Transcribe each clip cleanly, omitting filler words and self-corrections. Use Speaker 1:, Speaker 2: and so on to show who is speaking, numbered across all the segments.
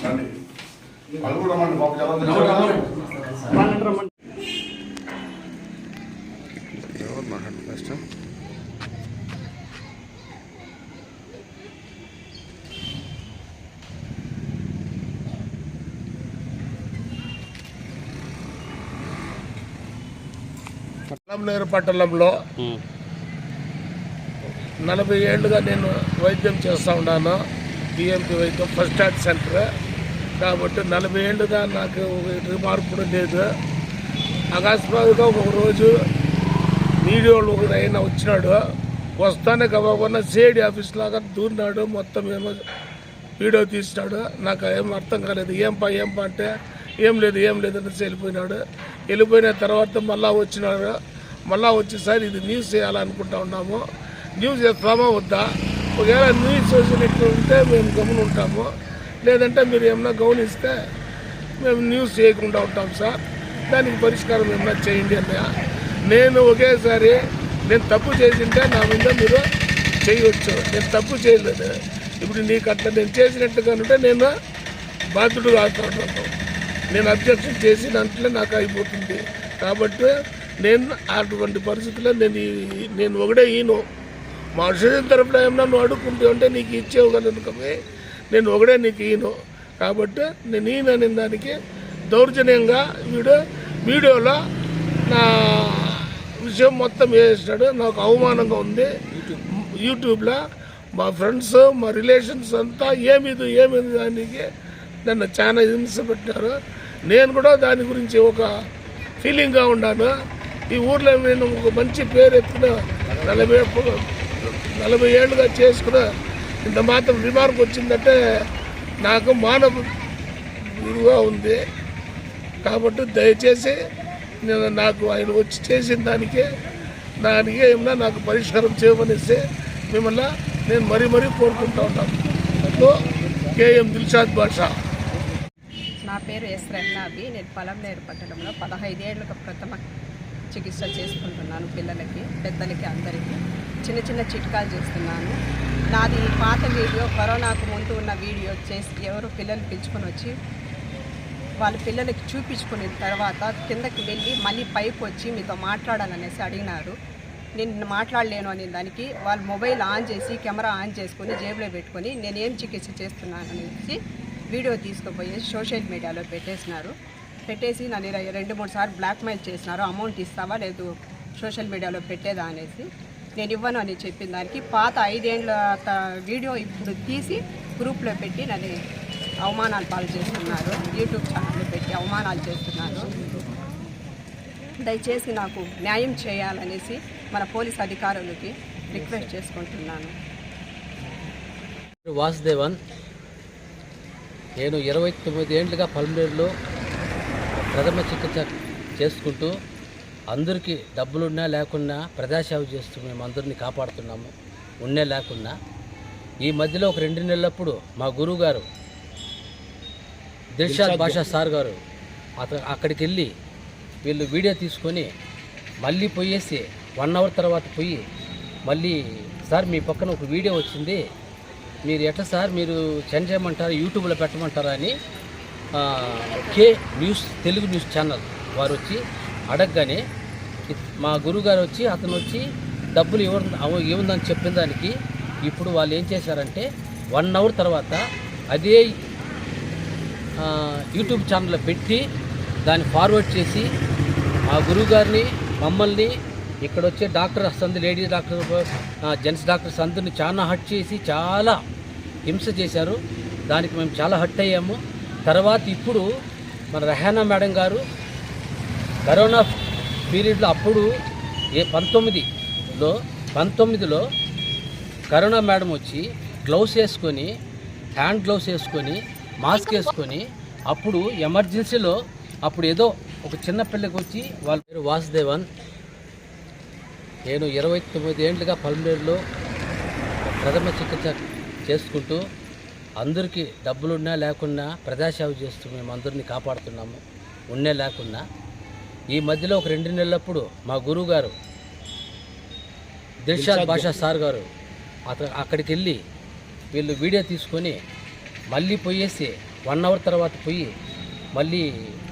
Speaker 1: పలంనేరు పట్టణంలో 40 ఏళ్ళుగా నేను వైద్యం చేస్తూ ఉన్నాను. టీఎంపీ వైద్యం ఫస్ట్ స్టార్ట్ సెంటర్ కాబట్టి 40 ఏళ్ళుగా నాకు రిమార్పు లేదు. అకస్మాత్తుగా ఒకరోజు వీడియోలు ఒకరైనా వచ్చినాడు, వస్తానే గబాబన్నా సిఐడి ఆఫీస్ లాగా దూరినాడు, మొత్తం ఏమో వీడియో తీసినాడు. నాకు ఏం అర్థం కాలేదు. ఏం పా అంటే ఏం లేదు అని వెళ్ళిపోయినాడు. వెళ్ళిపోయిన తర్వాత మళ్ళా వచ్చినాడు. మళ్ళా వచ్చేసరి ఇది న్యూస్ చేయాలనుకుంటా ఉన్నాము. న్యూస్ చేస్తామా వద్దా? ఒకవేళ న్యూస్ చేసినట్టు ఉంటే మేము గమని ఉంటాము, లేదంటే మీరు ఏమన్నా గమనిస్తే మేము న్యూస్ చేయకుండా ఉంటాం సార్. దానికి పరిష్కారం ఏమన్నా చేయండి అన్నయ్య. నేను ఒకేసారి నేను తప్పు చేసింటే నా మీద మీరు చేయవచ్చు. నేను తప్పు చేయలేదు. ఇప్పుడు నీకు అట్లా నేను చేసినట్టుగా ఉంటే నేను బాధ్యుడు కాదు. నేను అబ్జెక్షన్ చేసి దాంట్లో నాకు అయిపోతుంది. కాబట్టి నేను అటువంటి పరిస్థితుల్లో నేను ఒకటే ఈను మా శరీరం తరపున ఏమన్నా నువ్వు అడుక్కుంటే ఉంటే నీకు ఇచ్చేవగలనుకమే, నేను ఒకటే నీకు ఈను. కాబట్టి నేను ఈయన దానికి దౌర్జన్యంగా వీడియోలో నా విషయం మొత్తం వేసినాడు. నాకు అవమానంగా ఉంది. యూట్యూబ్లో మా ఫ్రెండ్స్ మా రిలేషన్స్ అంతా ఏమిది దానికి నన్ను చాలా హింస పెట్టినారు. నేను కూడా దాని గురించి ఒక ఫీలింగ్గా ఉన్నాను. ఈ ఊర్లో నేను ఒక మంచి పేరు ఎత్తున 40 ఏళ్ళుగా చేసుకున్న ఇంత మాత్రం రిమార్క్ వచ్చిందంటే నాకు మానవ విలువ ఉంది. కాబట్టి దయచేసి నేను నాకు ఆయన వచ్చి చేసిన దానికి ఏమన్నా నాకు పరిష్కారం చేయమనిస్తే మిమ్మల్ని నేను మరీ కోరుకుంటా ఉన్నాను. కేఎం దిల్షాద్ బాషా.
Speaker 2: నా పేరు ఎస్ రెహనాబి. నేను పలంనేరు పట్టణంలో 15 ఏళ్ళుగా ప్రథమ చికిత్స చేసుకుంటున్నాను. పిల్లలకి, పెద్దలకి, అందరికీ చిన్న చిట్కాలు చేస్తున్నాను. నాది పాత వీడియో, కరోనాకు ముందు ఉన్న వీడియో చేసి ఎవరు పిల్లలు పిలుచుకొని వచ్చి వాళ్ళ పిల్లలకి చూపించుకున్న తర్వాత కిందకి వెళ్ళి మళ్ళీ పైకి వచ్చి మీతో మాట్లాడాలనేసి అడిగినారు. నేను మాట్లాడలేను అనే దానికి వాళ్ళు మొబైల్ ఆన్ చేసి కెమెరా ఆన్ చేసుకొని జేబులో పెట్టుకొని నేనేం చికిత్స చేస్తున్నాను అనేసి వీడియో తీసుకుపోయి సోషల్ మీడియాలో పెట్టేసి నన్ను 2-3 సార్లు బ్లాక్మెయిల్ చేసినారు. అమౌంట్ ఇస్తావా లేదు సోషల్ మీడియాలో పెట్టేదా అనేసి నేను ఇవ్వను అని చెప్పిన దానికి పాత 5 ఏళ్ళ వీడియో ఇప్పుడు తీసి గ్రూప్లో పెట్టి నన్ను అవమానాలు పాలు చేస్తున్నారు. యూట్యూబ్ ఛానల్లో పెట్టి అవమానాలు చేస్తున్నారు. దయచేసి నాకు న్యాయం చేయాలనేసి మన పోలీస్ అధికారులకి రిక్వెస్ట్ చేసుకుంటున్నాను.
Speaker 3: వాసుదేవన్. నేను 29 ఏళ్ళుగా పల్మనేరులో ప్రథమ చికిత్స చేసుకుంటూ అందరికీ డబ్బులున్నా లేకున్నా ప్రజాసేవ చేస్తూ మేము అందరినీ కాపాడుతున్నాము. ఉన్నే లేకున్నా ఈ మధ్యలో ఒక 2 నెలలప్పుడు మా గురువు గారు దిల్షాద్ బాషా సార్ గారు అక్కడికి వెళ్ళి వీళ్ళు వీడియో తీసుకొని మళ్ళీ పోయేసి 1 అవర్ తర్వాత పోయి మళ్ళీ సార్ మీ పక్కన ఒక వీడియో వచ్చింది, మీరు ఎట్లా సార్ మీరు సెండ్ చేయమంటారా, యూట్యూబ్లో పెట్టమంటారా అని కే న్యూస్ తెలుగు న్యూస్ ఛానల్ వారు వచ్చి అడగగానే మా గురువుగారు వచ్చి అతను వచ్చి డబ్బులు ఇవ్వదని చెప్పిన దానికి ఇప్పుడు వాళ్ళు ఏం చేశారంటే 1 అవర్ తర్వాత అదే యూట్యూబ్ ఛానల్లో పెట్టి దాన్ని ఫార్వర్డ్ చేసి మా గురువుగారిని మమ్మల్ని ఇక్కడ వచ్చే డాక్టర్ సందు లేడీ డాక్టర్ జెంట్స్ డాక్టర్స్ అందరినీ చాలా హర్ట్ చేసి చాలా హింస చేశారు. దానికి మేము చాలా హర్ట్ అయ్యాము. తర్వాత ఇప్పుడు మన రెహానా మేడం గారు కరోనా పీరియడ్లో అప్పుడు 19లో కరోనా మేడం వచ్చి గ్లౌస్ వేసుకొని హ్యాండ్ గ్లౌస్ వేసుకొని మాస్క్ వేసుకొని అప్పుడు ఎమర్జెన్సీలో అప్పుడు ఏదో ఒక చిన్న పిల్లకి వచ్చి వాళ్ళ పేరు వాసుదేవన్. నేను 29 ఏళ్ళుగా పల్మనేరులో ప్రథమ చికిత్స చేసుకుంటూ అందరికీ డబ్బులున్నా లేకున్నా ప్రజాసేవ చేస్తూ మేము అందరినీ కాపాడుతున్నాము. ఉన్నే లేకున్నా ఈ మధ్యలో ఒక 2 నెలలప్పుడు మా గురువు గారు దిల్షాద్ బాషా సార్ గారు అక్కడికి వెళ్ళి వీళ్ళు వీడియో తీసుకొని మళ్ళీ పోయేసి 1 అవర్ తర్వాత పోయి మళ్ళీ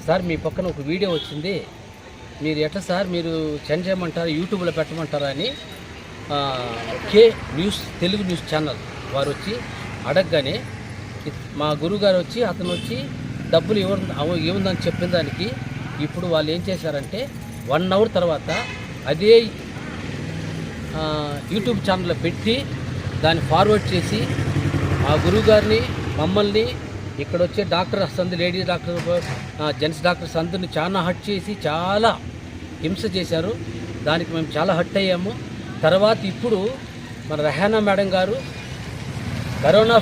Speaker 3: సార్ మీ పక్కన ఒక వీడియో వచ్చింది, మీరు ఎట్లా సార్ మీరు సెండ్ చేయమంటారా, యూట్యూబ్లో పెట్టమంటారా అని కే న్యూస్ తెలుగు న్యూస్ ఛానల్ వారు వచ్చి అడగగానే మా గురువుగారు వచ్చి అతను వచ్చి డబ్బులు ఇవ్వదని చెప్పిన దానికి ఇప్పుడు వాళ్ళు ఏం చేశారంటే 1 అవర్ తర్వాత అదే యూట్యూబ్ ఛానల్లో పెట్టి దాన్ని ఫార్వర్డ్ చేసి ఆ గురువుగారిని మమ్మల్ని ఇక్కడ వచ్చే డాక్టర్ సందు లేడీ డాక్టర్ జెంట్స్ డాక్టర్స్ అందరిని చాలా హర్ట్ చేసి చాలా హింస చేశారు. దానికి మేము చాలా హర్ట్ అయ్యాము. తర్వాత ఇప్పుడు మన రెహానా మేడం గారు కరోనా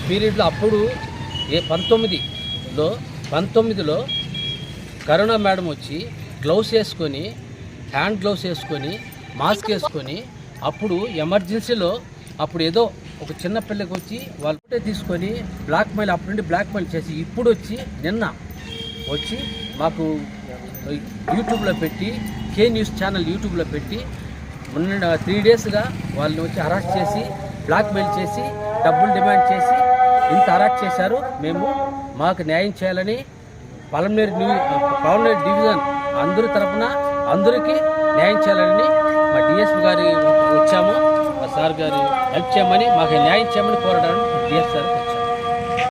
Speaker 3: పీరియడ్లో అప్పుడు 19లో కరోనా మేడం వచ్చి గ్లౌస్ వేసుకొని హ్యాండ్ గ్లౌస్ వేసుకొని మాస్క్ వేసుకొని అప్పుడు ఎమర్జెన్సీలో అప్పుడు ఏదో ఒక చిన్న పిల్లకి వచ్చి వాళ్ళు తీసుకొని బ్లాక్మెయిల్ అప్పుడు నుండి బ్లాక్మెయిల్ చేసి ఇప్పుడు వచ్చి నిన్న వచ్చి మాకు యూట్యూబ్లో పెట్టి కే న్యూస్ ఛానల్ యూట్యూబ్లో పెట్టి 3 డేస్గా వాళ్ళని వచ్చి అరెస్ట్ చేసి బ్లాక్మెయిల్ చేసి డబ్బులు డిమాండ్ చేసి ఇంత అరెస్ట్ చేశారు. మేము మాకు న్యాయం చేయాలని పలమనేరు డివిజన్ అందరి తరఫున అందరికీ న్యాయం చేయాలని మా డిఎస్పీ గారి వచ్చాము. మా సార్ గారు హెల్ప్ చేయమని మాకు న్యాయం చేయమని కోరడానికి డిఎస్పీ గారు